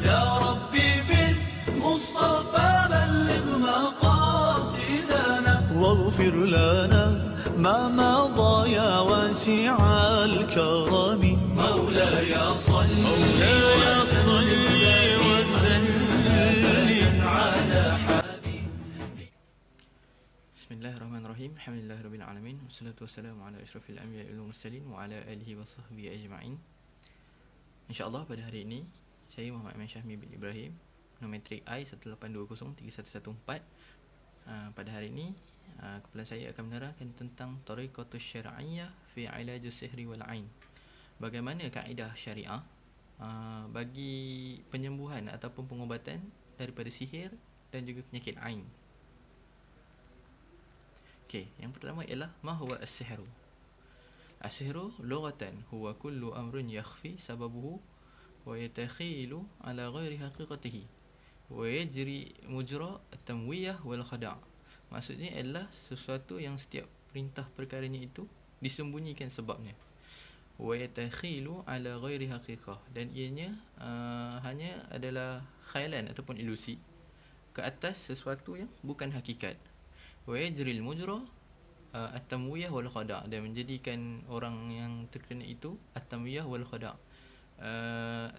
يا ربي بالمصطفى بلغ مقاصدنا واغفر لنا ما مضى يا واسع الكرم مولاي صل وسلم على حبيبك. Bismillahirrahmanirrahim. Alhamdulillahirabbil alamin. Wassalatu wassalamu ala asyrafil anbiya'i wal mursalin wa ala alihi wa sahbihi ajma'in. InsyaAllah pada hari ini saya Muhammad Aiman Syahmi bin Ibrahim, Nometrik I 1820314. Pada hari ini kepala saya akan menerangkan tentang Tariqatus Syar'iyyah fi Ilajus Sihri wal Ain. Bagaimana kaedah syariah bagi penyembuhan ataupun pengobatan daripada sihir dan juga penyakit ain. Okey, yang pertama ialah ma huwa as-sihru. As-sihru lughatan huwa kullu amrin yakhfi sababuhu wa yatakhilu ala ghairi haqiqatihi wa yajri mujra at-tamwiyah wal khada'. Maksudnya ialah sesuatu yang setiap perintah perkaranya itu disembunyikan sebabnya. Wa yatakhilu ala ghairi haqiqah, dan ianya hanya adalah khayalan ataupun ilusi ke atas sesuatu yang bukan hakikat. Wa yajril mujra at-tamwiyah wal khada', dan menjadikan orang yang terkena itu at-tamwiyah wal khada'.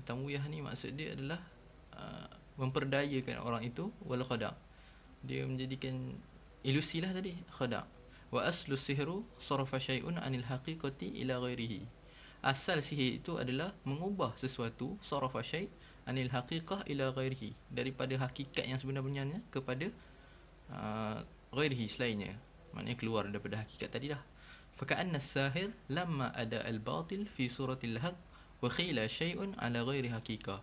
Tamwiyah ni maksud dia adalah memperdayakan orang itu, wal khada', dia menjadikan ilusi lah tadi, khada'. Wa aslu sihru sarafa syai'un anil haqiqati ila ghairihi. Asal sihir itu adalah mengubah sesuatu, sarafa syai' anil haqiqah ila ghairihi, daripada hakikat yang sebenar-benarnya kepada ghairihi, selainnya. Maknanya keluar daripada hakikat tadi dah. Faka'anna as-sahir lamma ada al-batil fi suratil haq wa khila syai'un ala ghairi haqiqah.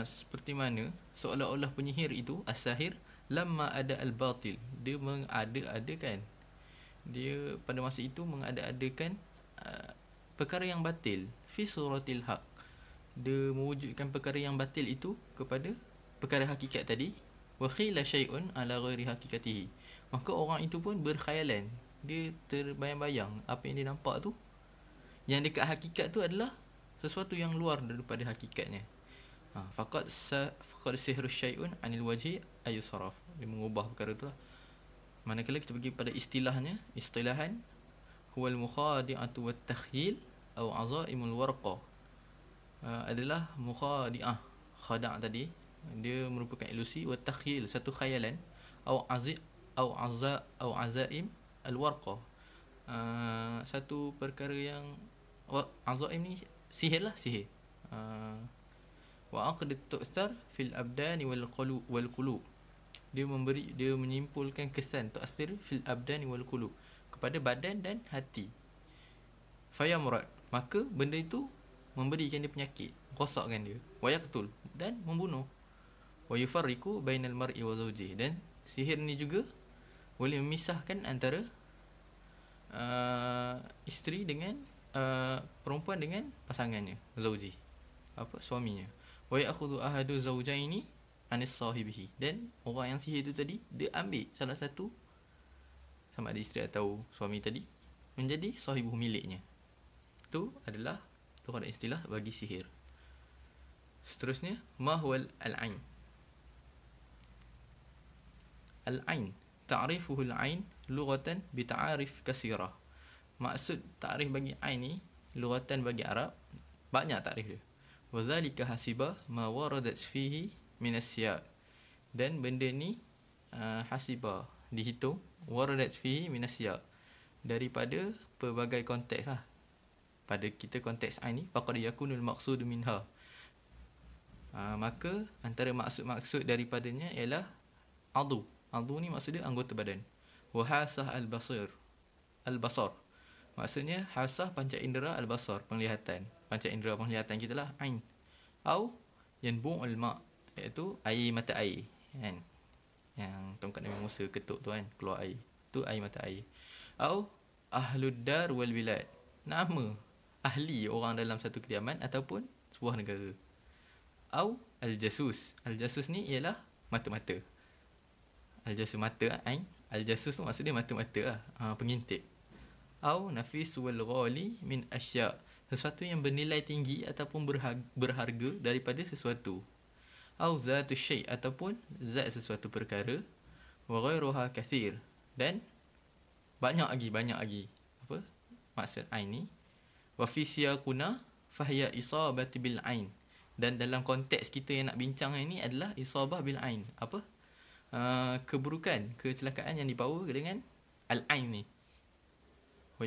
Seperti mana seolah-olah penyihir itu, as-sahir, lamma ada al-batil, dia mengada-adakan, dia pada masa itu mengada-adakan perkara yang batil, fi suratil haq, dia mewujudkan perkara yang batil itu kepada perkara hakikat tadi. Wa khila syai'un ala ghairi haqiqatihi, maka orang itu pun berkhayalan, dia terbayang-bayang apa yang dia nampak tu, yang dekat hakikat tu adalah sesuatu yang luar daripada hakikatnya. Faqad sihru syai'un anil wajhi ayusaraf, dia mengubah perkara tu lah. Manakala kita pergi pada istilahan huwal mukhadi'atu wat takhyil atau azaimul warqa, adalah mukhadi'ah, khada' tadi dia merupakan ilusi, wa takhyil, satu khayalan, au azaim al-warqa, satu perkara yang azaim ni sihir lah, sihir. Wa aqd tu'thar fil abdani wal qulub, dia menyimpulkan kesan tu'thir fil abdani wal qulub, kepada badan dan hati. Fayamrad, maka benda itu memberikan dia penyakit, rosakkan dia. Wa yaqtul, dan membunuh. Wa yufarriqu bainal mar'i wa zawjihi, dan sihir ni juga boleh memisahkan antara isteri dengan perempuan dengan pasangannya, zawji, suaminya. Wa ya'khudhu ahadu zawjaini anis sahibihi, dan orang yang sihir itu tadi, dia ambil salah satu, sama ada isteri atau suami tadi, menjadi sahibuh, miliknya. Itu adalah lughat istilah bagi sihir. Seterusnya, ma huwal al-ain. Al-ain, ta'rifuhu al-ain lughatan bi ta'arif katsirah. Maksud ta'rif bagi ain ni lughatan bagi Arab banyak ta'rif dia. Wa zalika hasiba ma waradat fihi min as-siyaq, dan benda ni hasiba, dihitung, waradat fihi min as-siyaq, daripada pelbagai konteks lah. Pada kita konteks ain ni, faqad yakunul maqsud minha, maka antara maksud-maksud daripadanya ialah adu. Adu ni maksud dia anggota badan. Wa hasah al-basar, maksudnya hasah panca indera, al-basar, penglihatan, panca indera penglihatan kita lah, ain. Au yanbu'ul ma', iaitu air, mata air, kan, yang tongkat Nabi Musa ketuk tu kan, keluar air, tu air mata air. Au ahlud dar wal bilad, nama ahli orang dalam satu kediaman ataupun sebuah negara. Au al-jasus, al-jasus ni ialah mata-mata. Al-jasus, mata, ain. Al-jasus tu maksud dia mata-mata lah, pengintip. Au nafis wal ghali min asya', sesuatu yang bernilai tinggi ataupun berharga daripada sesuatu. Au zatu syai' ataupun zat sesuatu perkara. Wa ghairuha kathir, dan banyak lagi. Apa maksud ain ni? Wa fi siyaquna fahiya isabati bil ain. Dan dalam konteks kita yang nak bincang ini adalah isabah bil ain. Apa? Keburukan, kecelakaan yang dibawa dengan al-ain ni. Wa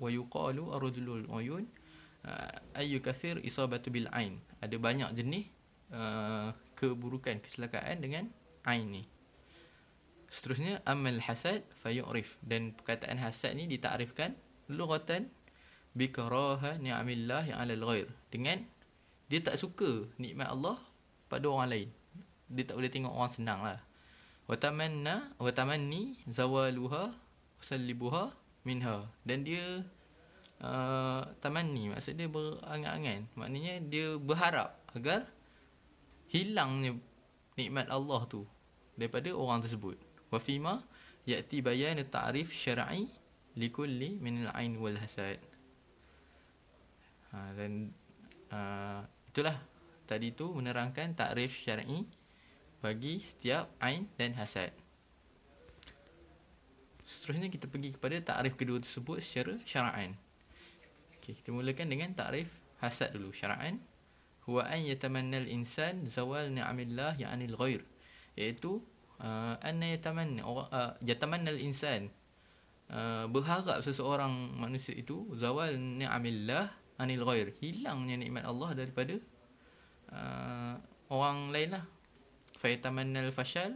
yuqalu ar-rajulul uyun ayu kathir isabatu bil ain. Ada banyak jenis keburukan, kecelakaan dengan ain ni. Seterusnya amal hasad fayu'rif, dan perkataan hasad ni ditakrifkan lughatan bi karaha ni'amillah 'alal ghair, dengan dia tak suka nikmat Allah pada orang lain. Dia tak boleh tengok orang senang lah. Wa tamanni zawaluha wasallibuha minha, dan dia tamanni, maksud dia berangan-angan, maknanya dia berharap agar hilangnya nikmat Allah tu daripada orang tersebut. Wa fima ya'ti bayan ta'rif syar'i likulli min al-ain wal hasad. Dan itulah tadi tu menerangkan takrif syar'i bagi setiap ain dan hasad. Seterusnya kita pergi kepada takrif kedua tersebut secara syara'an. Okey, kita mulakan dengan takrif hasad dulu. Syara'an huwa an yatamanna al-insan zawal ni'amillah ya'anil ghair, iaitu anna yatamanna al-insan, berharap seseorang manusia itu zawal ni'amillah anil ghair, hilangnya nikmat Allah daripada orang lain lah. Fa yatamanna al-fashal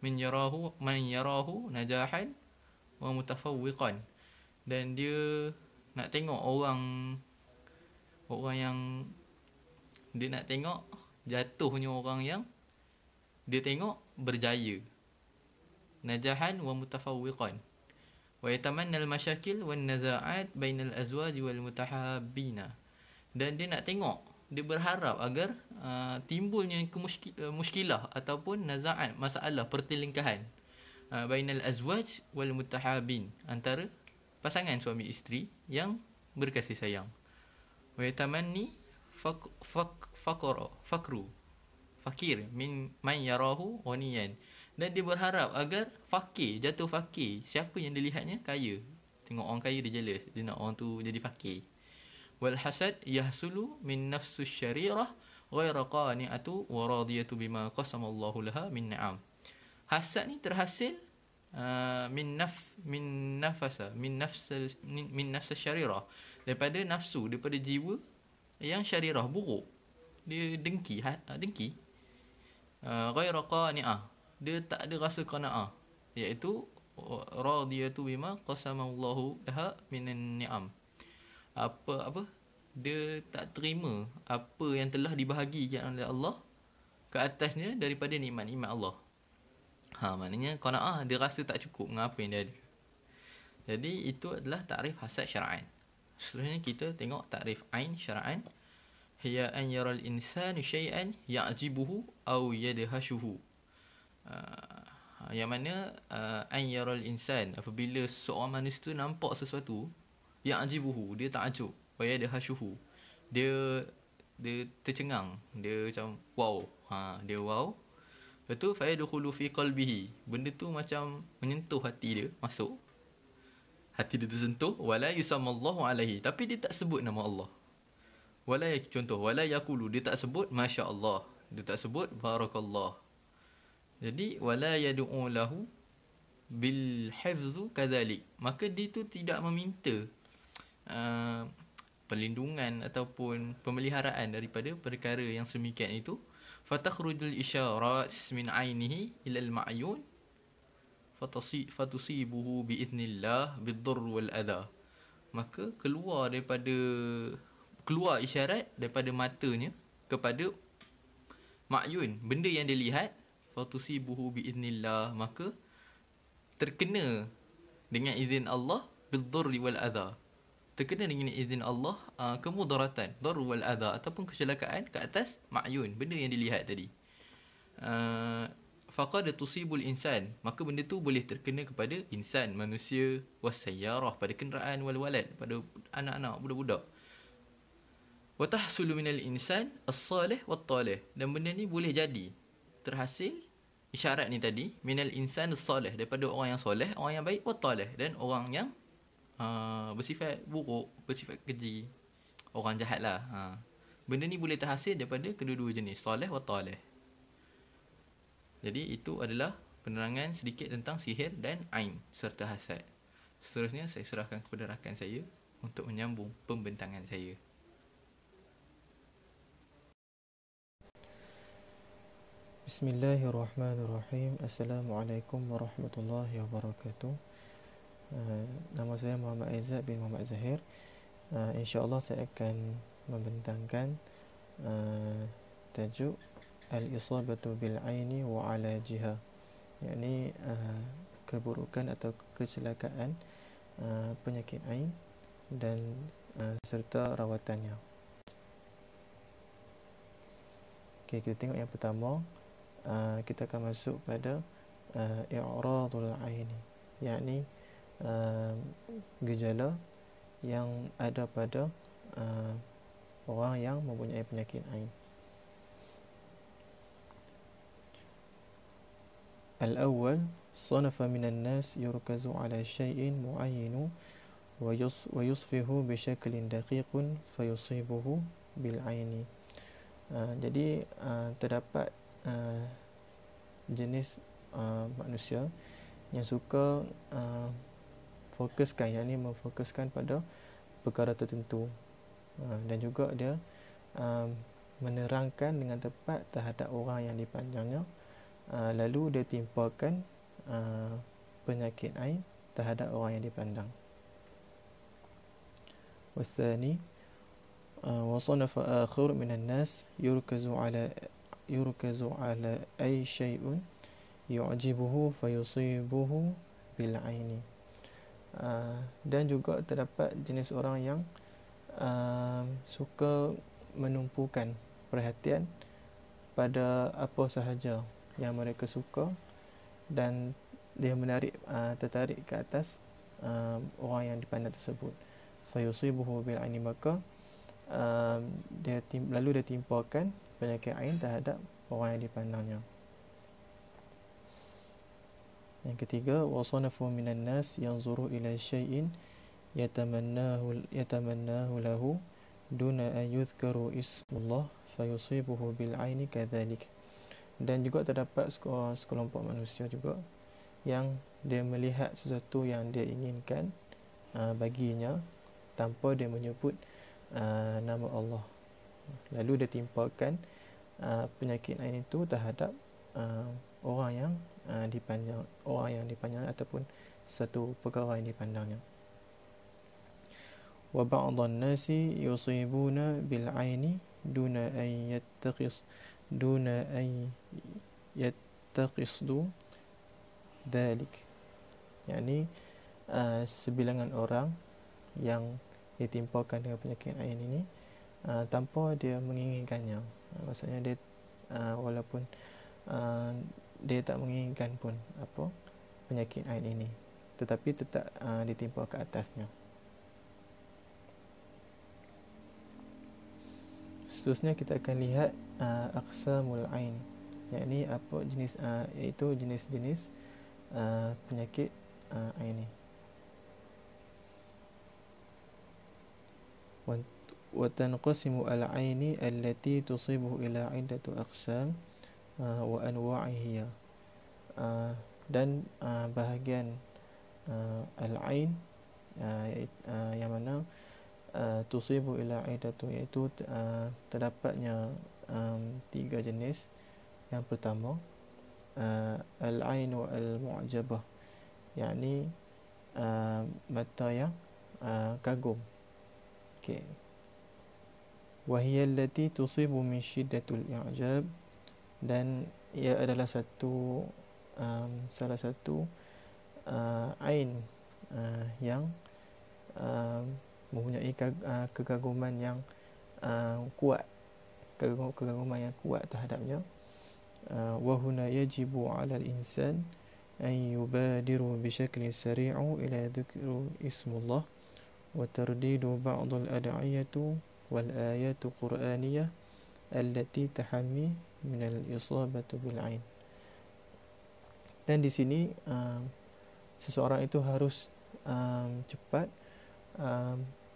man yarahu najahan wa mutafawwiqan, dan dia nak tengok orang yang dia nak tengok jatuhnya orang yang dia tengok berjaya. Najahan wa mutafawwiqan. Wa yatamanna al-mashakil wan naza'at bainal azwaj wal mutahabbina, dan dia nak tengok, dia berharap agar timbulnya muskilah ataupun naza'at, masalah pertelingkahan bainal azwaj wal mutahabbin, antara pasangan suami isteri yang berkasih sayang. Wa yatamanni fakir min man yarahu ghaniyan, dan dia berharap agar jatuh fakir, siapa yang dilihatnya kaya, tengok orang kaya dia jealous, dia nak orang tu jadi fakir. Wal hasad yahsulu min nafsus syarirah ghaira qani'atu wa radiyatu bima qasamallahu laha min ni'am. Hasad ni terhasil min nafs syarirah, daripada nafsu, daripada jiwa yang syarirah, buruk. Dia dengki. Ghaira qani'ah, dia tak ada rasa qanaah, iaitu radiyatu bima qasamallahu laha minan ni'am. Dia tak terima apa yang telah dibahagikan oleh Allah ke atasnya daripada nikmat-nikmat Allah. Maknanya qanaah, dia rasa tak cukup dengan apa yang dia ada. Jadi itu adalah takrif hasad syar'an. Seterusnya kita tengok takrif ain syar'an. Hiya an yaral insanu syai'an ya'jibuhu aw yadhashuhu. Yang mana an yaral insan, apabila seorang manusia tu nampak sesuatu, ya'jibuhu, dia takjub, wa yadhashuhu, dia tercengang, dia macam wow, dia wow. Lepas tu fa yadkhulu fi qalbihi, benda tu macam menyentuh hati dia, masuk hati dia tersentuh. Wala yusammallahu alaihi, tapi dia tak sebut nama Allah. Wala yaqulu, dia tak sebut masya-Allah, dia tak sebut barakallah. Jadi wala yad'u lahu bil hifzu kadzalik, maka dia tu tidak meminta perlindungan ataupun pemeliharaan daripada perkara yang semikian itu. Fatakhrujul isyarat min ainihi ila al-ma'yun fatusibuhu biidznillah bid-durr wal adha, maka keluar isyarat daripada matanya kepada ma'yun, benda yang dilihat. Fatusibuhu biidznillah, maka terkena dengan izin Allah, bid-durr wal adha, terkena dengan izin Allah kemudaratan, darr wal adha, ataupun kecelakaan ke atas ma'yun, benda yang dilihat tadi. faqad tusibul insan, maka benda tu boleh terkena kepada insan, manusia, wasayyarah, pada kenderaan, wal walad, pada anak-anak, budak-budak. Wa tahsulu minal insan as-salih wat talih, dan benda ni boleh jadi terhasil isyarat ni tadi, minal insan as-salih, daripada orang yang soleh, orang yang baik, wat talih, dan orang yang bersifat buruk, bersifat keji, orang jahat lah. Benda ni boleh terhasil daripada kedua-dua jenis, soleh wat talih. Jadi itu adalah penerangan sedikit tentang sihir dan ain serta hasad. Seterusnya saya serahkan kepada rakan saya untuk menyambung pembentangan saya. Bismillahirrahmanirrahim. Assalamualaikum warahmatullahi wabarakatuh. Nama saya Muhammad Aizat bin Muhammad Zahir. InsyaAllah saya akan membentangkan tajuk Al-Isabatu bil-aini wa ala jiha, yakni keburukan atau kecelakaan penyakit ain dan serta rawatannya. Okay, kita tengok yang pertama. Kita akan masuk pada i'radul aini, yakni gejala yang ada pada orang yang mempunyai penyakit ain. Al-awwal, sanafa minan nas yurkazu ala syai'in mu'ayyinu wa yusfihu bishaklin daqiqun fayusibuhu bil aini. Jadi terdapat jenis manusia yang suka fokuskan, yakni memfokuskan pada perkara tertentu, dan juga dia menerangkan dengan tepat terhadap orang yang dipandangnya, lalu dia timpakan penyakit ain terhadap orang yang dipandang. Wasani, wa sanafa akhir minan nas yurkazu ala ay syai'un yu'jibuhu fayusibuhu bil aini. Dan juga terdapat jenis orang yang suka menumpukan perhatian pada apa sahaja yang mereka suka, dan dia tertarik ke atas orang yang dipandang tersebut. Fayusibuhu bil aini, maka lalu dia timpakan penyakit ain terhadap orang yang dipandangnya. Yang ketiga, wasanafu minan nas yanzuru ila syai'in yatamannahu lahu duna an yuzkaru ismullah fayusibuhu bil aini kadzalik. Dan juga terdapat sekelompok manusia juga yang dia melihat sesuatu yang dia inginkan baginya tanpa dia menyebut nama Allah, lalu dia timpakan penyakit ain itu terhadap orang yang dipandang ataupun satu perkara yang dipandangnya. Wa ba'dhan nasi yusibuna bil aini duna an yattaqisdu dhalik, yakni sebilangan orang yang ditimpakan dengan penyakit ain ini tanpa dia menginginkannya. Maksudnya dia walaupun dia tak menginginkan pun penyakit ain ini, tetapi tetap ditimpa ke atasnya. Seterusnya kita akan lihat aqsamul ain, yakni apa jenis iaitu jenis-jenis penyakit ain ini. Wa tanqasimu al-aini allati tusibuhu ila iddatu aqsam wa anwa'ihi. Dan bahagian al-ain yang mana tusibu ila iddatu, iaitu terdapatnya 3 jenis. Yang pertama, al-ainu al-mu'jabah, yakni mata yang kagum. Okey. Wa hiya allati tusibu min shiddatil i'jab, dan ia adalah salah satu ain yang mempunyai kekaguman yang kuat, kekaguman yang kuat terhadapnya. وهنا يجب على الإنسان أن يبادر بشكل سريع إلى ذكر اسم الله وترديد بعض الأدعية والآيات القرآنية التي تحمي من الإصابة بالعين. Dan di sini seseorang itu harus cepat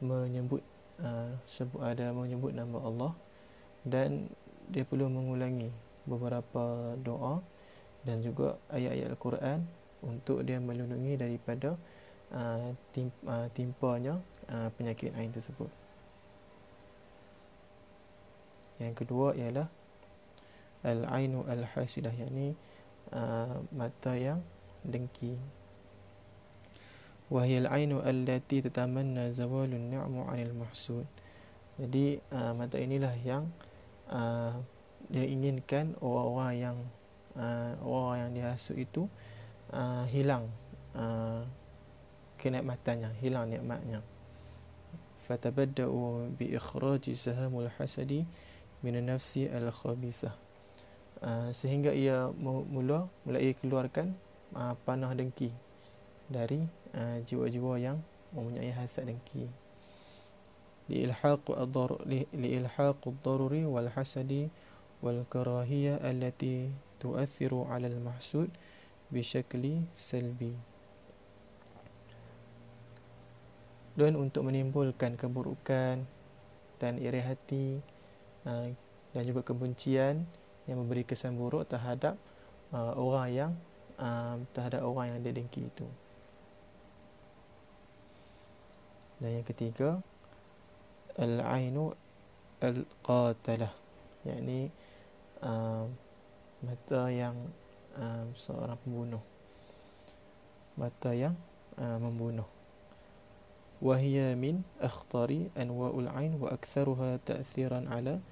menyebut menyebut nama Allah, dan dia perlu mengulangi beberapa doa dan juga ayat-ayat Al-Quran untuk dia melindungi daripada timpanya penyakit ain tersebut. Yang kedua ialah al-ainu al-hasidah, yakni mata yang dengki. Wa hiya al-ainu allati tatamanna zawalun ni'mu 'anil mahsud. Jadi mata inilah yang dia inginkan orang-orang yang dihasut itu hilang kenikmatannya, hilang nikmatnya. Fatabadda'u bi ikhraji sahamul hasadi min an-nafsi al-khabisah. Sehingga ia mulai keluarkan panah dengki dari jiwa-jiwa yang mempunyai hasad dengki. Liilhaq ad-daruri wal hasadi wal karahiyah allati tu'athiru 'ala al-mahsud bisyakli salbi. Dan untuk menimbulkan keburukan dan iri hati dan juga kebencian yang memberi kesan buruk terhadap orang yang dia dengki itu. Dan yang ketiga, al-ainu al-qatalah, yakni mata yang seorang pembunuh, mata yang membunuh. Wahia min akhtari anwa'ul ain wa aktharuha ta'thiran ala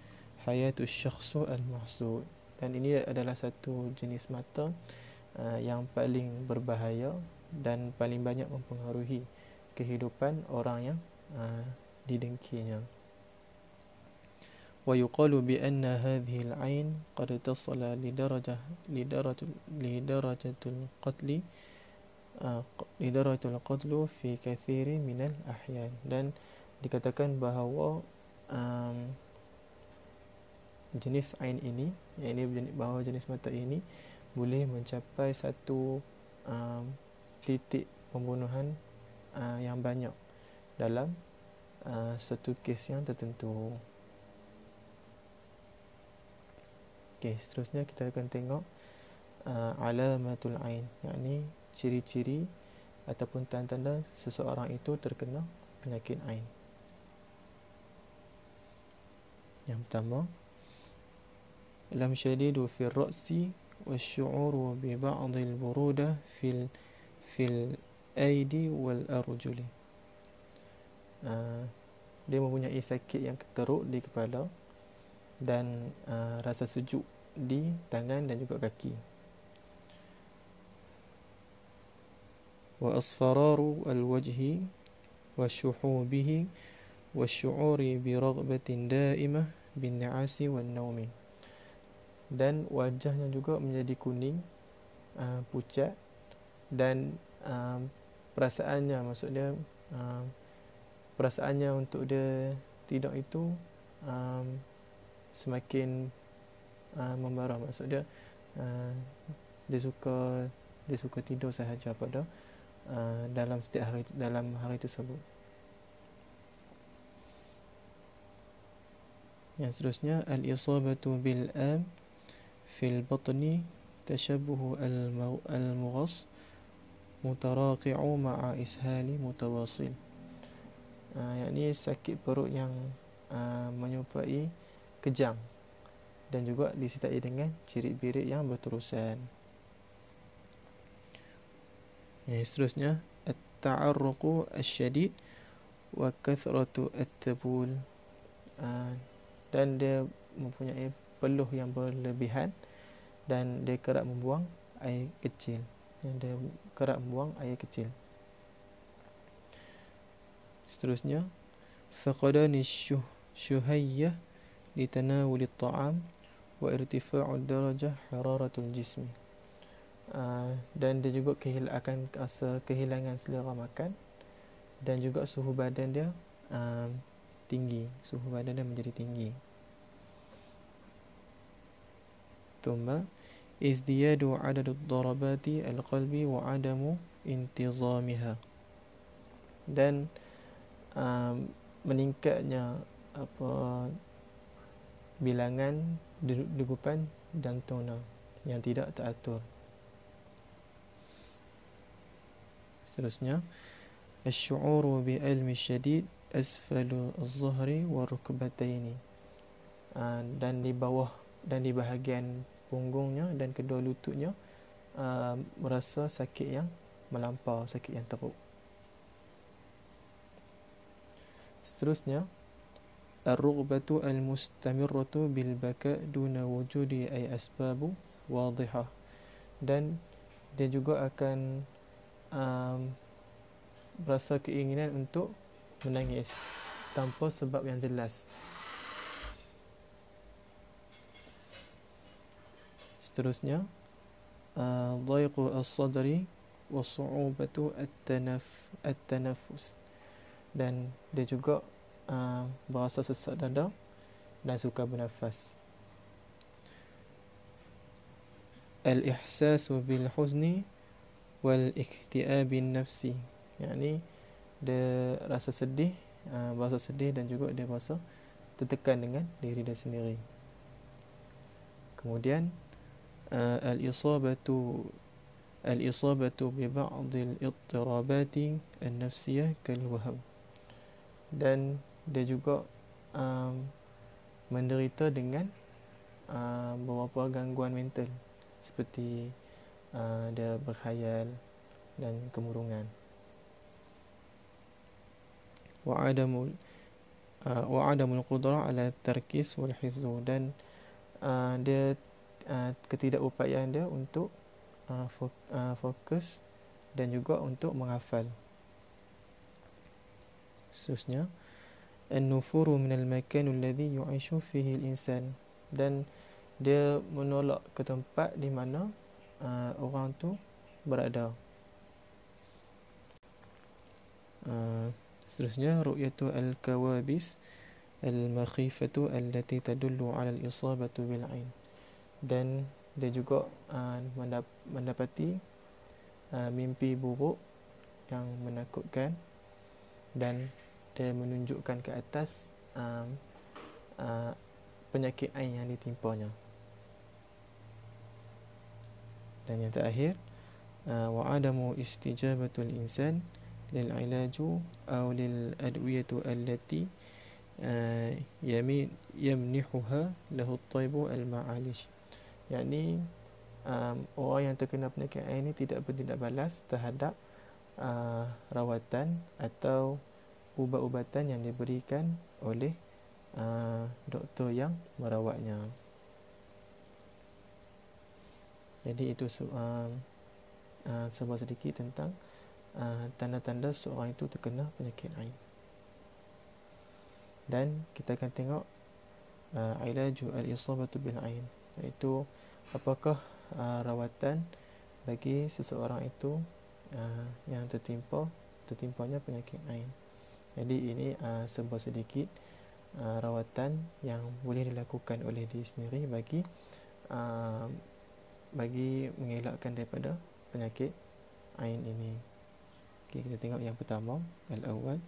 hayatus syakhsu al-mahsud. Dan ini adalah satu jenis mata yang paling berbahaya dan paling banyak mempengaruhi kehidupan orang yang didengkinya. Wa yuqalu bi anna hadhihi al-ain qad tasala lidarajatul qatlu fi kathiri minal ahyan. Dan dikatakan bahawa jenis ain ini, yakni bahawa jenis mata ini boleh mencapai satu titik pembunuhan yang banyak dalam satu kes yang tertentu. Okey, seterusnya kita akan tengok alamatul ain, yakni ciri-ciri ataupun tanda-tanda seseorang itu terkena penyakit ain. Yang pertama, lam syadidu fi ar-ra'si wasyu'uru bi ba'd al-burudah fil aidi wal arjuli. Dia mempunyai sakit yang teruk di kepala dan rasa sejuk di tangan dan juga kaki. Wa asfararu al-wajhi wa syuhubihi wa syu'uri bi raghbatin da'imah bin ni'asi wan naumi. Dan wajahnya juga menjadi kuning, pucat, dan perasaannya, maksudnya perasaannya untuk dia tidur itu semakin membara. Maksudnya dia suka tidur sahaja pada dalam setiap hari, dalam hari tersebut. Yang seterusnya, al-isabatu bil am fil batni tashabbuhu al-mughas mutaraqi'u ma'a ishali mutawasil. Yakni sakit perut yang menyerupai kejang dan juga disertai dengan cirit-birit yang berterusan. Yang seterusnya, at-ta'arruqu asyadid wa kathratu at-tabul. Dan dia mempunyai peluh yang berlebihan dan dia kerap membuang air kecil. Seterusnya, faqadani syuhayyah litanawul at-ta'am wa irtifa'ud darajah hararatul jismi. Dan dia juga akan rasa kehilangan selera makan, dan juga suhu badan dia tinggi, suhu badan dia menjadi tinggi. Thumma izdiyadu adadud darabati al-qalbi wa adamu intizamiha. Dan meningkatnya bilangan degupan jantungnya yang tidak teratur. Seterusnya, asy'uru bi almi syadid asfalu az-zuhri wa rukbataini. Dan di bawah dan di bahagian punggungnya dan kedua lututnya merasa sakit yang melampau, sakit yang teruk. Seterusnya, ar-rughbatu al-mustamirratu bil baka duna wujudi ay asbabu wadihah. Dan dia juga akan berasa keinginan untuk menangis tanpa sebab yang jelas. Seterusnya, dhaiqu as-sadri wa su'ubatu at-tanaffus. Dan dia juga berasa sesak dada dan sukar bernafas. Al-ihsasu bil huzni wal ikti'abin nafsi, yakni dia rasa sedih, berasa sedih dan juga dia berasa tertekan dengan diri dia sendiri. Kemudian al-isabatu bi ba'd al-ittirabati an-nafsiyah kal waham. Dan dia juga menderita dengan beberapa gangguan mental seperti dia berkhayal dan kemurungan. Wa adamul qudrah ala tarkis wal hifzu. Dan dia ketidakupayaan dia untuk fokus dan juga untuk menghafal. Seterusnya, an-nufuru minal makan alladhi yu'ishu fihi al-insan. Dan dia menolak ke tempat di mana orang tu berada. Seterusnya, ru'yatu al-kawabis al-makhifatu allati tadullu 'ala al-isabatu bil 'ain. Dan dia juga mendapati mimpi buruk yang menakutkan, dan dia menunjukkan ke atas penyakit ain yang ditimpanya. Dan yang terakhir, wa adamu istijabatul insan lil ilaju aw lil adwiyatu allati yamnihuha lahu at-tayyibu al-ma'alish. Yakni orang yang terkena penyakit ain ini tidak bertindak balas terhadap rawatan atau ubat-ubatan yang diberikan oleh doktor yang merawatnya. Jadi itu sebuah sedikit tentang tanda-tanda seorang itu terkena penyakit ain. Dan kita akan tengok ilaju al-isabatu bil ain, iaitu apakah rawatan bagi seseorang itu yang tertimpanya penyakit ain. Jadi ini sebuah sedikit rawatan yang boleh dilakukan oleh diri sendiri bagi mengelakkan daripada penyakit ain ini. Okay, kita tengok yang pertama, al-awwal,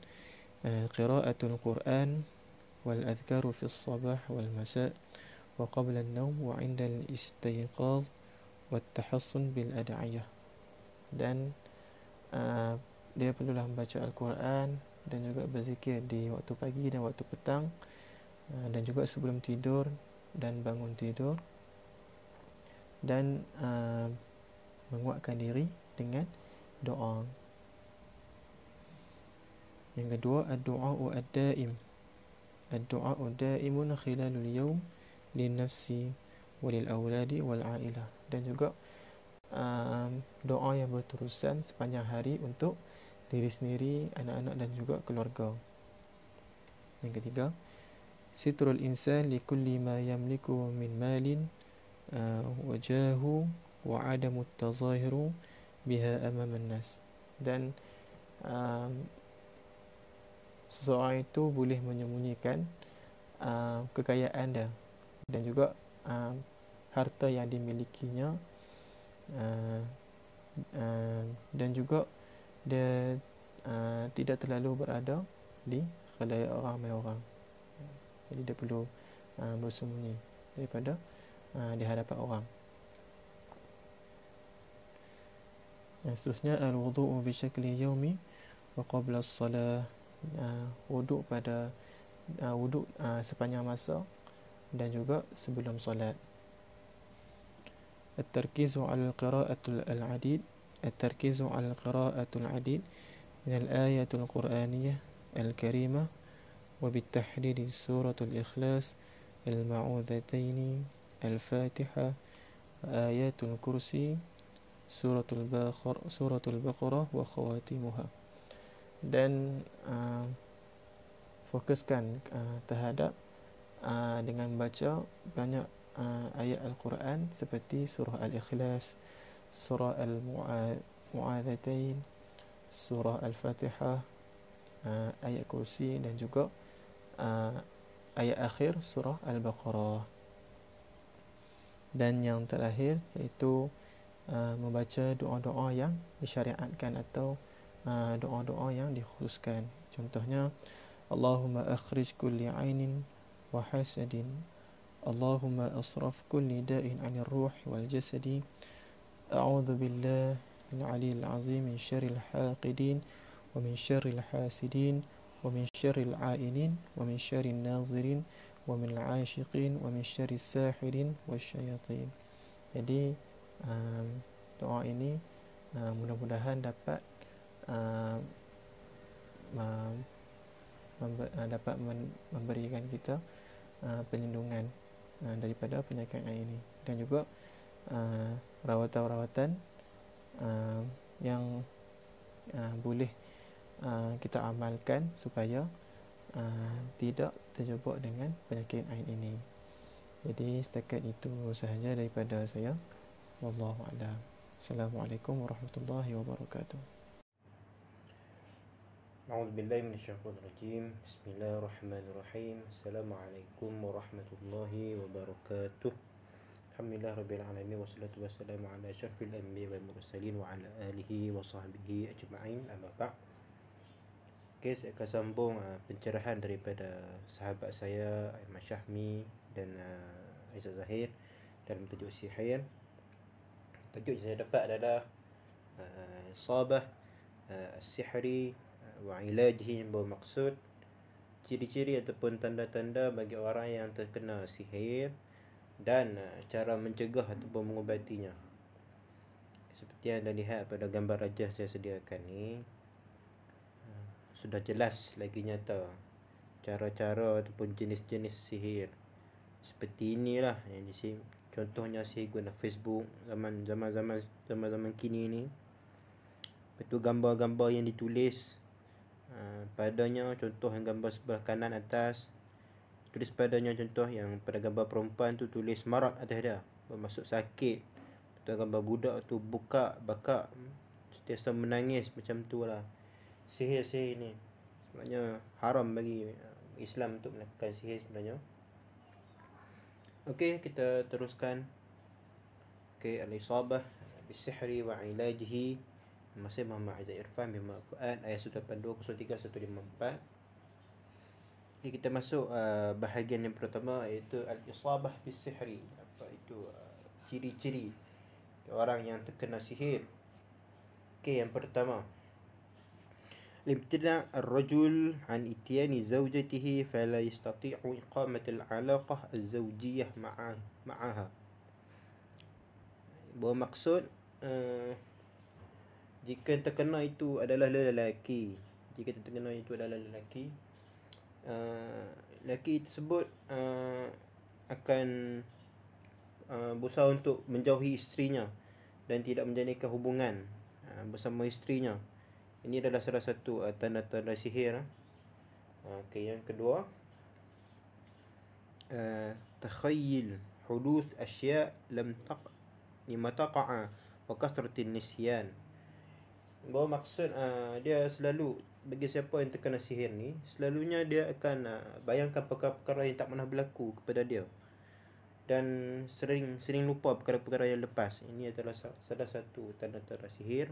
qira'atul Quran wal adhkaru fi as-sabah wal masa' wa qabla an-nawm wa 'inda al-istayqaz wa at-tahassun bil ad'iyah. Dan dia perlulah membaca Al-Quran dan juga berzikir di waktu pagi dan waktu petang, dan juga sebelum tidur dan bangun tidur, dan menguatkan diri dengan doa. Yang kedua, ad-du'a'u ad-da'im. Ad-du'a'u da'imun khilalul yawm lin-nafsi walil awladi wal 'ailah. Dan juga doa yang berterusan sepanjang hari untuk diri sendiri, anak-anak dan juga keluarga. Yang ketiga, sitrul insan likulli ma yamliku min malin wajahu wa adamu tazahiru biha amaman nas. Dan seseorang itu boleh menyembunyikan kekayaan dia dan juga harta yang dimilikinya, dan juga dia tidak terlalu berada di khalayak ramai orang. Jadi dia perlu bersembunyi daripada di hadapan orang. Yang seterusnya, al-wudu'u bisyakli yaumi wa qabla as-salah, wuduk pada wuduk sepanjang masa dan juga sebelum solat. At-tarkizu 'ala al-qira'atul al-'adid, at-tarkizu 'ala al-qira'atul 'adid min al-ayatul qur'aniyah al-karimah wa bitahdidi suratul ikhlas, al-ma'udhataini, al-fatihah, ayatul kursi, suratul baqarah wa khawatimuha. Dan fokuskan terhadap dengan membaca banyak ayat Al-Quran seperti surah Al-Ikhlas, surah Al-Mu'adhatain, surah Al-Fatihah, ayat kursi, dan juga ayat akhir surah Al-Baqarah. Dan yang terakhir iaitu membaca doa-doa yang disyariatkan atau doa-doa yang dikhususkan. Contohnya, Allahumma akhrij kulli ainin wa hasadin, Allahumma asraf kulli da'in 'anil ruh wal jasadi, a'udzu billahi al-'aliyyil 'azim min syarril haqidin wa min syarril hasidin wa min syarril 'ainin wa min syarrin nazirin wa min al-'ashiqin wa min syarris sahirin wasyayatin. Jadi doa ini mudah-mudahan dapat dapat memberikan kita perlindungan daripada penyakit ini, dan juga rawatan-rawatan yang boleh kita amalkan supaya tidak terjebak dengan penyakit ain ini. Jadi setakat itu sahaja daripada saya. Wallahu a'lam. Assalamualaikum warahmatullahi wabarakatuh. A'udzu billahi minasyaitonir rajim. Bismillahirrahmanirrahim. Assalamualaikum warahmatullahi wabarakatuh. Alhamdulillah rabbil alamin, wassalatu wassalamu ala asyrafil anbiya'i wal mursalin wa ala alihi wa sahbihi ajma'in. Amma ba'd. Okay, saya akan sambung pencerahan daripada sahabat saya Ahmad Syahmi dan Aizat Zahir dalam tajuk sihir. Tajuk yang saya dapat adalah Isabah as-sihri wa ilajihi, yang bermaksud ciri-ciri ataupun tanda-tanda bagi orang yang terkena sihir dan cara mencegah ataupun mengubatinya. Seperti yang anda lihat pada gambar rajah saya sediakan ni, sudah jelas lagi nyata cara-cara ataupun jenis-jenis sihir. Seperti inilah yang contohnya sihir guna Facebook zaman kini ni. Betul, gambar-gambar yang ditulis padanya, contoh yang gambar sebelah kanan atas tulis padanya, contoh yang pada gambar perempuan tu tulis marad atas dia, bermaksud sakit. Betul, gambar budak tu bakak sentiasa menangis, macam tu lah. Sihir-sihir ni sebenarnya haram bagi Islam untuk melakukan sihir sebenarnya. Okey, kita teruskan. Okey, al-isabah bis-sihri wa ilajihi, Masih Muhammad Aizat Irfan bin Fuad, ayat 182-103-154. Okay, kita masuk bahagian yang pertama, iaitu al-isabah bis-sihri. Apa itu ciri-ciri orang yang terkena sihir. Okey, yang pertama, الامتناع الرجل عن إتيان زوجته فلا يستطيع إقامة العلاقة الزوجية معها. Bermaksud jika terkena itu adalah lelaki, lelaki tersebut akan berusaha untuk menjauhi isterinya dan tidak menjalinkan hubungan bersama isterinya. Ini adalah salah satu tanda-tanda sihir. Okay, yang kedua, takhayyul huduth asya' lam lima taqa'a wa kasratin nisyan. Bahawa maksud dia selalu bagi siapa yang terkena sihir ni, selalunya dia akan bayangkan perkara-perkara yang tak pernah berlaku kepada dia, dan sering lupa perkara-perkara yang lepas. Ini adalah salah satu tanda-tanda sihir.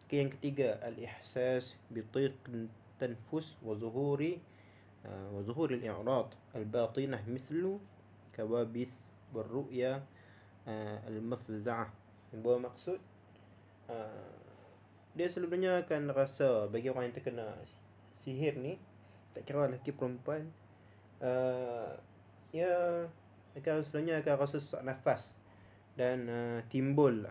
Yang ketiga, al-ihsas bi tiq tanfus wa zuhuri al-i'rad al-batinah mithlu kawabith wal ru'ya al-mafza'ah. Yang bermaksud dia selalunya akan rasa, bagi orang yang terkena sihir ni, tak kira lelaki perempuan, selalunya akan rasa sesak nafas dan timbul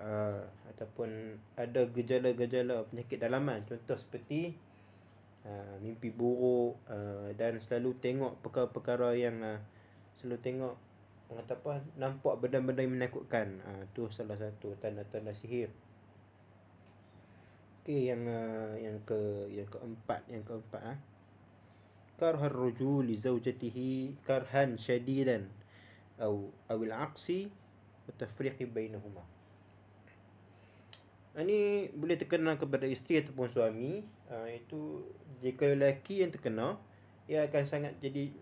ataupun ada gejala-gejala penyakit dalaman, contoh seperti mimpi buruk, dan selalu tengok perkara-perkara yang selalu tengok nampak benda-benda yang menakutkan. Tu salah satu tanda-tanda sihir. Okey, yang keempat karhar rujul li zawjatihi karhan shadidan atau al-aqsi wa tafriqi bainahuma. Ini boleh terkena kepada isteri ataupun suami. Itu jika lelaki yang terkena, ia akan sangat jadi,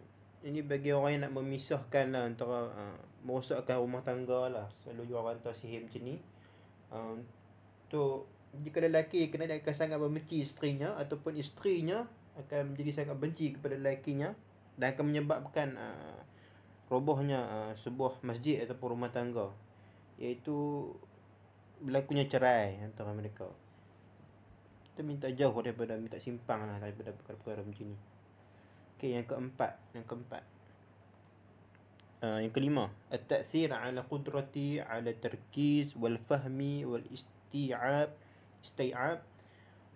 ini bagi orang yang nak memisahkan lah antara merosakkan rumah tangga lah. Selalu orang hantar sihir macam ni. Jika lelaki kena, dia akan sangat membenci isterinya, ataupun isterinya akan menjadi sangat benci kepada lelakinya, dan akan menyebabkan robohnya sebuah masjid ataupun rumah tangga, iaitu berlakunya cerai antara mereka. Kita minta jauh minta simpang lah daripada perkara-perkara macam ni. Okey, yang keempat. Yang kelima, at-ta'thir ala qudrati ala tarkiz wal fahmi wal isti'ab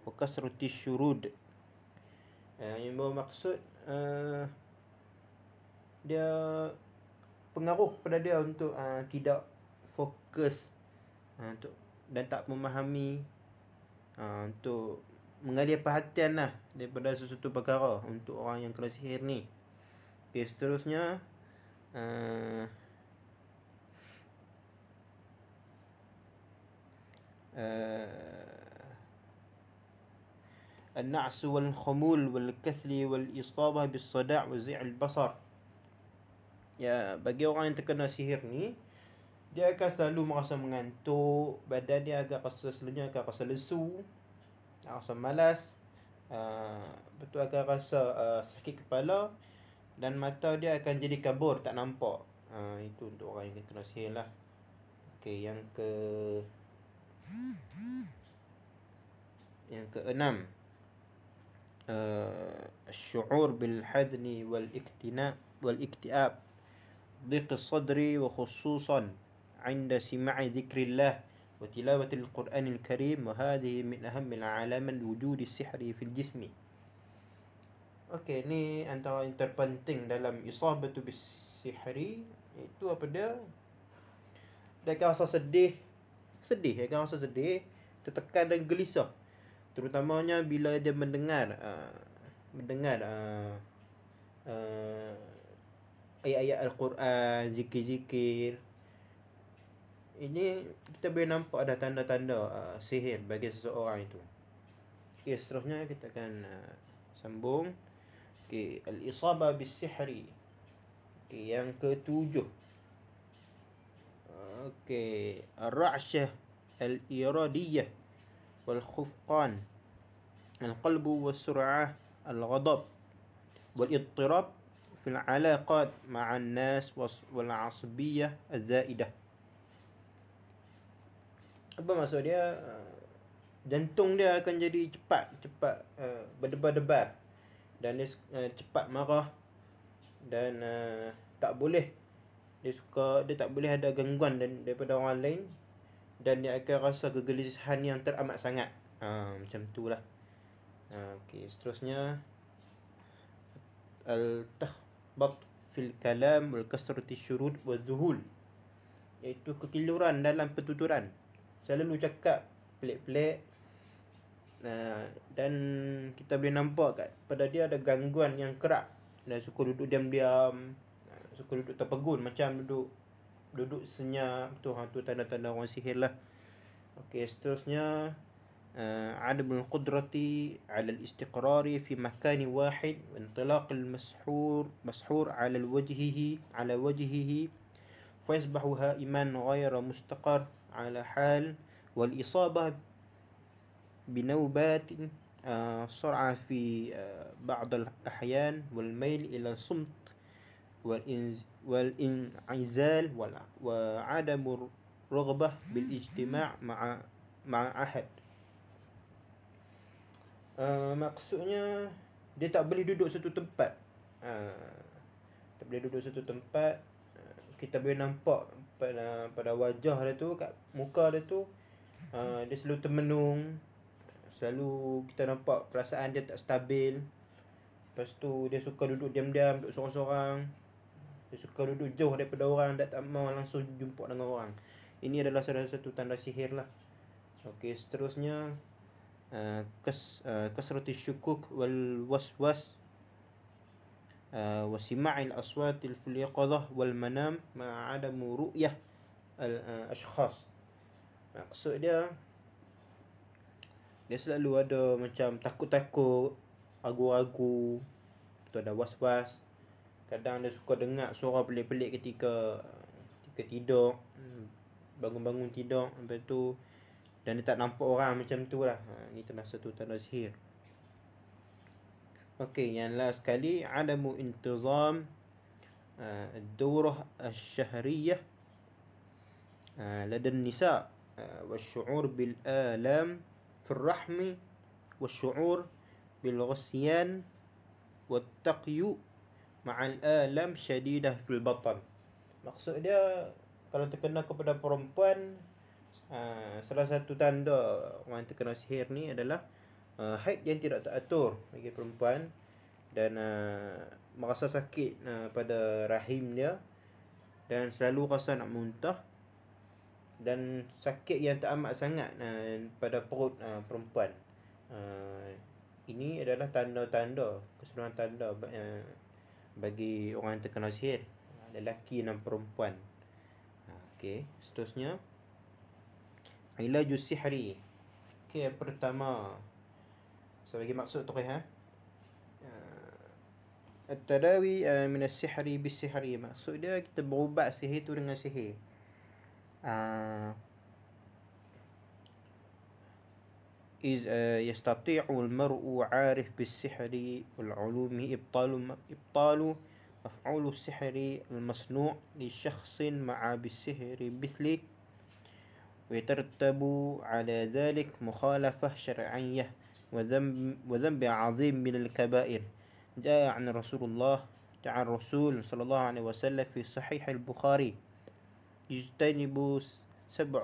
wa kasrati syurud. Yang bermaksud dia pengaruh pada dia untuk tidak fokus, dan tak memahami, untuk mengalih perhatian lah daripada sesuatu perkara untuk orang yang kena sihir ni. Okay, seterusnya النعس والخمول والكسل والإصابة بالصداع وزيع البصر. Ya, bagi orang yang terkena sihir ni, dia akan selalu merasa mengantuk, badan dia selalunya akan rasa lesu, rasa malas, betul akan rasa sakit kepala, dan mata dia akan jadi kabur, tak nampak. Itu untuk orang yang kena sihir lah. Okey, yang keenam, الشعور بالحزن والاكتئاب ضيق الصدر وخصوصا عند سماع ذكر الله وتلاوة القرآن الكريم وهذه من أهم العلامات لوجود السحر في الجسم. Okey, ni antara yang terpenting dalam isabatu bisihri, itu apa dia? Dia akan rasa sedih, tertekan dan gelisah, terutamanya bila dia mendengar ayat-ayat Al-Quran, zikir-zikir. Ini kita boleh nampak ada tanda-tanda sihir bagi seseorang itu. Okay, seterusnya kita akan sambung. Okay, al-isabah bis-sihri. Okay, yang ketujuh. Okay, ar-ra'syah al-iradiyah wal-khufqan al-qalbu was-sur'ah al-ghadab wal-idtirab fil 'alaqat ma'an nas wal-'asabiyyah az-za'idah. Apa maksud dia? Jantung dia akan jadi cepat berdebar-debar, dan dia cepat marah, dan tak boleh ada gangguan daripada orang lain, dan dia akan rasa kegelisahan yang teramat sangat. Macam tu lah. Okay, seterusnya al-takhbat fil kalam wal kasrati syurud wal zuhul, iaitu kekiluran dalam pertuturan, selalu cakap pelik-pelik, dan kita boleh nampak pada dia ada gangguan yang kerap, dan suka duduk diam-diam, suka duduk terpegun, macam duduk senyap tu. Tu tanda-tanda orang sihir lah. Okey, seterusnya عدم القدرة على الاستقرار في مكان واحد وانطلاق مسحور على وجهه فيصبح هائما غير مستقر على حال، والإصابة بنوبات سرعة في بعض الأحيان، والميل إلى الصمت والانعزال وعدم الرغبة بالاجتماع مع أحد. Maksudnya dia tak boleh duduk satu tempat. Tak boleh duduk satu tempat. Kita boleh nampak pada wajah dia tu, kat muka dia tu, dia selalu termenung. Selalu kita nampak perasaan dia tak stabil. Lepas tu dia suka duduk diam-diam, duduk sorang-sorang. Dia suka duduk jauh daripada orang, tak mahu langsung jumpa dengan orang. Ini adalah salah satu tanda sihir lah. Okey, seterusnya كسرة الشكوك والوسواس وسماع الأصوات في اليقظة والمنام مع عدم رؤية الأشخاص. Maksud dia selalu ada macam takut-takut, ragu-ragu, betul, ada was-was. Kadang dia suka dengar suara pelik-pelik ketika tidur, bangun-bangun tidur. Lepas tu dan dia tak nampak orang macam tu lah. Ni satu tanda sihir. Okey, yang last sekali, adamu intizam الدورة الشهرية لدى النساء والشعور بالآلام في الرحم والشعور بالغثيان والتقي مع الآلام شديدة في البطن. Maksud dia, kalau terkena kepada perempuan, salah satu tanda orang terkena sihir ni adalah haid yang tidak teratur bagi perempuan, dan merasa sakit pada rahim dia, dan selalu rasa nak muntah, dan sakit yang tak amat sangat pada perut perempuan. Ini adalah tanda-tanda, keseluruhan tanda bagi orang yang terkena sihir, lelaki dan perempuan. Okey, seterusnya Ilaju sihri. Okey, yang pertama, sebagai maksud tu At-tadawi min as-sihri bis-sihri. Maksud dia kita berubat sihir tu dengan sihir. يستطيع المرء عارف بالسحر والعلوم إبطال مفعول السحر المصنوع لشخص مع بالسحر مثله، ويترتب على ذلك مخالفة شرعية وذنب عظيم من الكبائر. جاء عن رسول صلى الله عليه وسلم في صحيح البخاري: يجتنبوا 7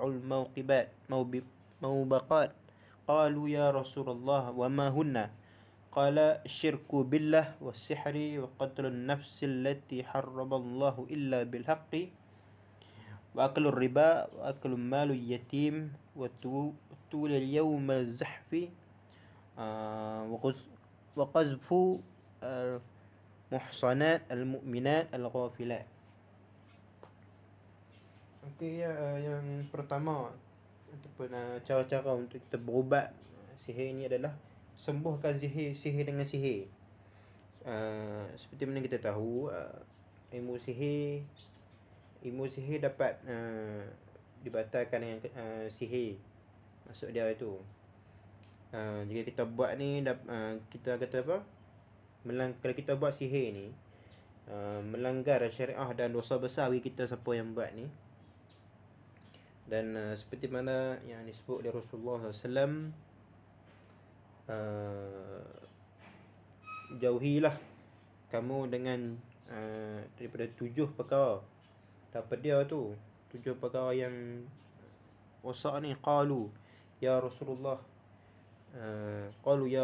موبقات. قالوا يا رسول الله وما هن؟ قال: الشرك بالله والسحر وقتل النفس التي حرم الله إلا بالحق وأكل الربا وأكل مال اليتيم وطول اليوم الزحف وقذف المحصنات المؤمنات الغافلات. Okey, yang pertama ataupun cara-cara untuk kita berubat sihir ini adalah sembuhkan sihir dengan sihir. Seperti mana kita tahu, ilmu sihir dapat dibatalkan dengan sihir. Maksud dia itu, jika kita buat ni, kita kata apa, kalau kita buat sihir ni, melanggar syariah dan dosa besar bagi kita siapa yang buat ni. Dan seperti mana yang disebut oleh Rasulullah SAW, jauhilah kamu dengan daripada 7 perkara. Apa dia tu 7 perkara yang rosak ni? Qalu ya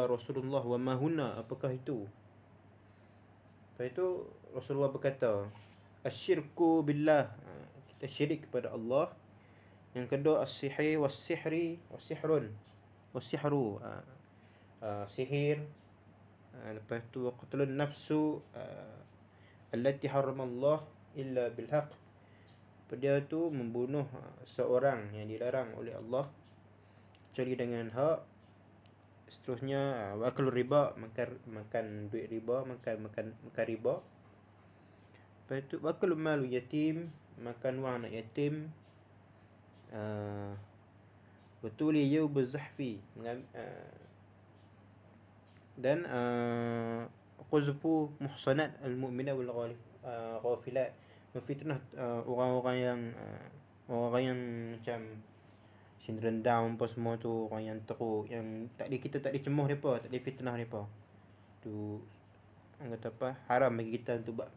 Rasulullah wa ma hunna? Apakah itu? Lepas itu Rasulullah berkata, asyirku billah, kita syirik kepada Allah. Yang kedua, as-sihir was-sihrun, sihir. Lepas tu qatlun nafsu allati harrama Allah, illa bil haqq. Dia tu membunuh seorang yang dilarang oleh Allah kecuali dengan hak. Seterusnya wakil riba, makan duit riba, makan riba. Lepas tu wakil malu yatim, makan wang anak yatim. Betul ya berzahfi, dan quzfu muhsanat al-mu'minat wal ghafilat, memfitnah orang-orang yang macam sin rendang apa semua tu, orang yang teruk, yang kita tak boleh cemuh depa, tak boleh fitnah depa. Tu orang kata apa, haram bagi kita untuk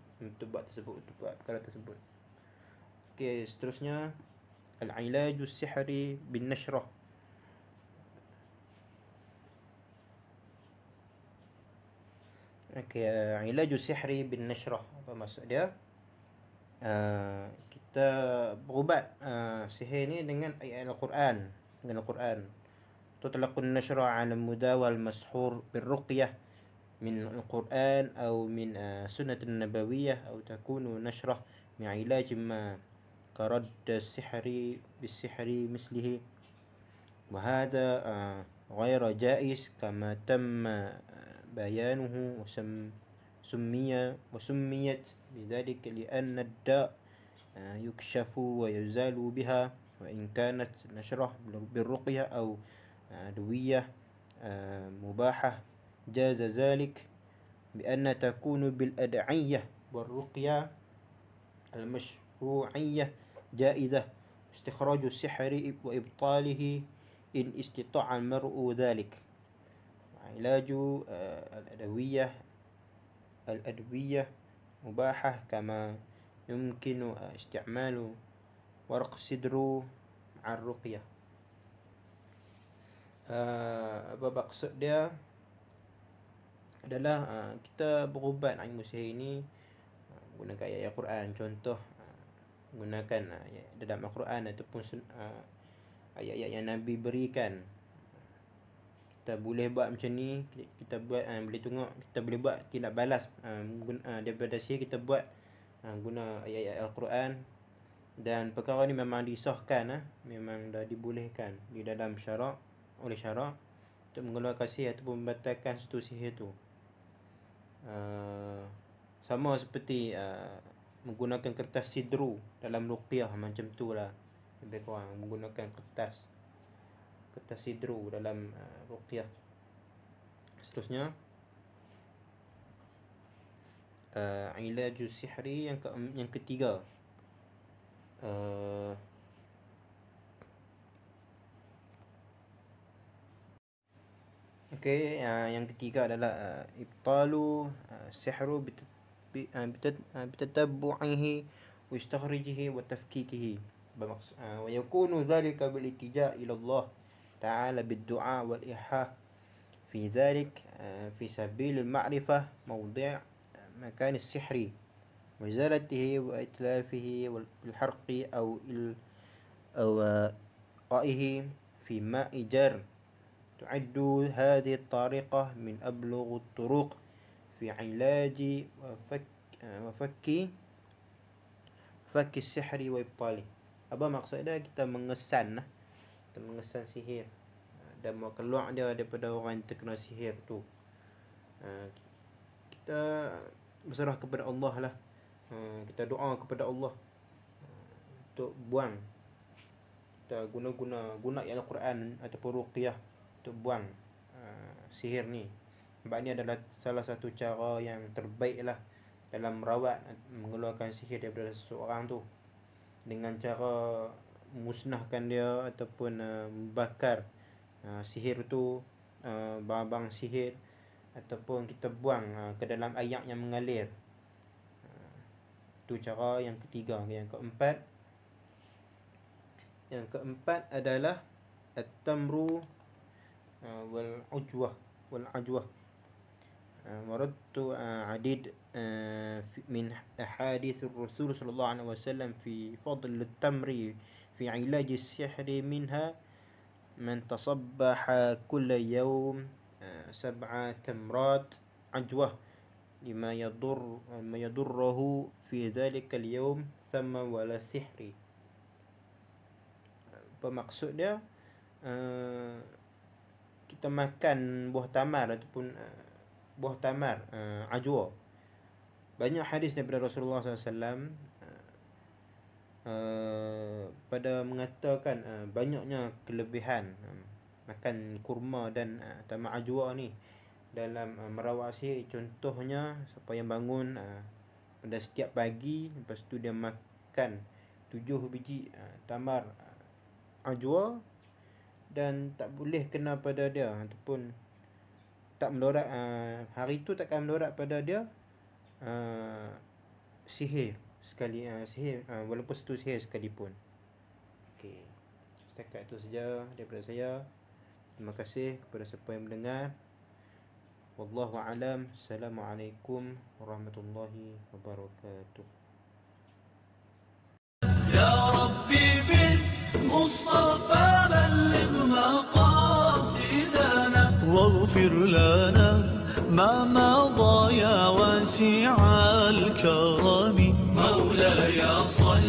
buat tersebut, untuk buat perkara tersebut. Okey, seterusnya al-ilaju sihri bin nashrah. Okey, ilaju sihri bin nashrah, apa maksud dia? Kita berubat sihir ni dengan ayat Al-Quran, dengan Al-Quran. Tutlaqun nashrah 'ala mudawal mashhur birruqyah min Al-Quran atau min sunnatin nabawiyyah, atau takunu nashrah min ilaj ma كرد السحر بالسحر مثله، وهذا غير جائز كما تم بيانه وسميت بذلك لأن الداء يكشف ويزال بها، وإن كانت نشرة بالرقية أو أدوية مباحة جاز ذلك بأن تكون بالأدعية والرقية المشروعية جائزة استخراج السحر وإبطاله إن استطاع المرء ذلك. علاج الأدوية مباحة كما يمكن استعمال ورق السدر مع الرقية. Apa maksud dia adalah kita berubat ilmu sihir ini menggunakan ayat Al-Quran. Contoh, gunakan dalam Al-Quran ataupun ayat-ayat yang Nabi berikan. Kita boleh buat macam ni, kita buat, boleh tengok, kita boleh buat tidak balas daripada sihir, kita buat guna ayat-ayat Al-Quran. Dan perkara ni memang disahkan, memang dah dibolehkan di dalam syarak, oleh syarak, untuk mengeluarkan sihir ataupun membatalkan satu sihir tu. Sama seperti menggunakan kertas sidru dalam ruqyah, macam tu lah lebih kurang, menggunakan kertas sidru dalam ruqyah. Seterusnya ilaju sihri yang ketiga, okey, yang ketiga adalah ibtalu sihru بتتبعه واستخرجه وتفكيكه، ويكون ذلك بالالتجاء إلى الله تعالى بالدعاء والإيحاء في ذلك في سبيل المعرفة موضع مكان السحر وإزالته وإتلافه بالحرق أو قائه في ماء جار. تعد هذه الطريقة من أبلغ الطرق في علاج وفك السحر وإبطاله. Apa maksud dia? Kita mengesan sihir dan mau keluar dia daripada orang yang terkena sihir tu. Kita berserah kepada Allah lah. Kita doa kepada Allah untuk buang. Kita guna Al-Quran ataupun ruqyah untuk buang sihir ni. Sebab ni adalah salah satu cara yang terbaik lah dalam merawat, mengeluarkan sihir daripada seseorang tu, dengan cara musnahkan dia ataupun membakar sihir tu, barang-barang sihir, ataupun kita buang ke dalam air yang mengalir. Itu cara yang ketiga. Yang keempat adalah at-tamru wal ajwah. وردت عديد من أحاديث الرسول صلى الله عليه وسلم في فضل التمر في علاج السحر، منها من تصبح كل يوم 7 تمرات عجوة lima yadurruhu fi dhalika al-yawm thamma wala sihri. Apa maksud dia? Kita makan buah tamar ataupun buah tamar, ajwa. Banyak hadis daripada Rasulullah SAW pada mengatakan banyaknya kelebihan makan kurma dan tamar ajwa ni dalam merawat sihir. Contohnya, siapa yang bangun pada setiap pagi, lepas tu dia makan 7 biji tamar ajwa, dan tak boleh kena pada dia ataupun tak melorat, hari tu takkan melorat pada dia sihir sekali, sihir walaupun satu sihir sekalipun. Okey, setakat itu saja daripada saya. Terima kasih kepada siapa yang mendengar. Wallahu a'lam. Assalamualaikum warahmatullahi wabarakatuh. يا ربي بالمصطفى بلغ مقاصدنا واغفر لنا ما مضى يا واسع الكرم مولاي صل